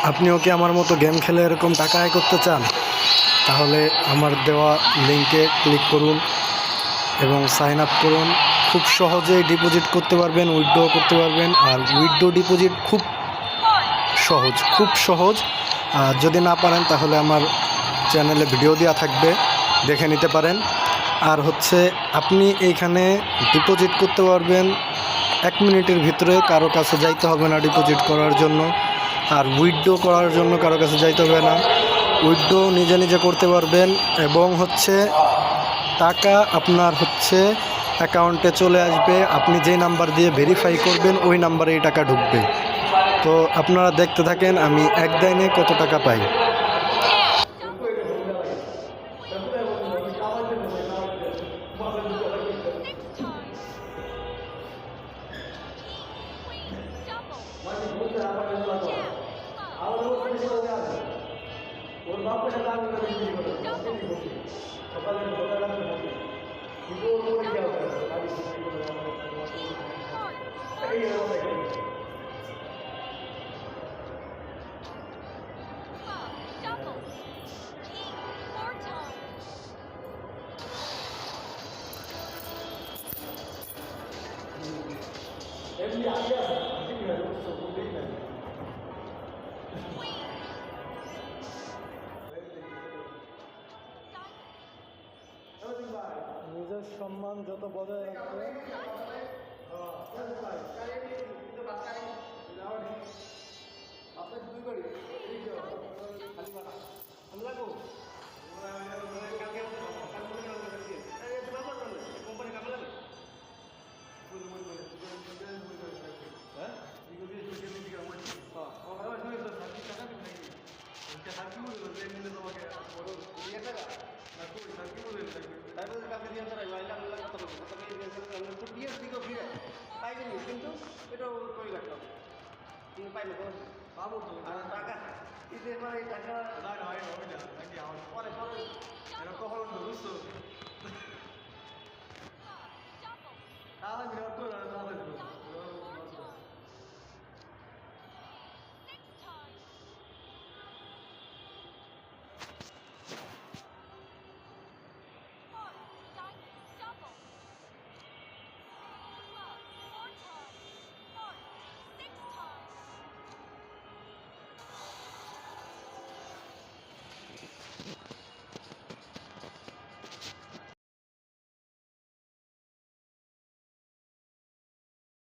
আপনিও কি আমার মতো গেম খেলে এরকম টাকা আয় করতে চান? তাহলে আমার দেওয়া লিঙ্কে ক্লিক করুন এবং সাইন আপ করুন। খুব সহজেই ডিপোজিট করতে পারবেন, উইথড্র করতে পারবেন। আর উইথড্র ডিপোজিট খুব সহজ। আর যদি না পারেন তাহলে আমার চ্যানেলে ভিডিও দেওয়া থাকবে, দেখে নিতে পারেন। আর হচ্ছে আপনি এইখানে ডিপোজিট করতে পারবেন 1 মিনিটের ভিতরে, কারো কাছে যাইতে হবে না ডিপোজিট করার জন্য। আর উইথড্র করার জন্য কারো কাছে যাইতে হবে না, উইথড্র নিজে নিজে করতে পারবেন। এবং হচ্ছে টাকা আপনার হচ্ছে অ্যাকাউন্টে চলে আসবে। আপনি যেই নাম্বার দিয়ে ভেরিফাই করবেন ওই নাম্বারেই টাকা ঢুকবে। তো আপনারা দেখতে থাকেন আমি একদিনে কত টাকা পাই। নিজের সম্মান যত বজায় রাখবে কিন্তু এটাও করে রাখলাম কিন্তু পাইলে তো পাবো তো আর টাকা ঈদের পরে টাকা না না হবে না নাকি আমার পরে পরে এটা কখন বুঝছো তাহলে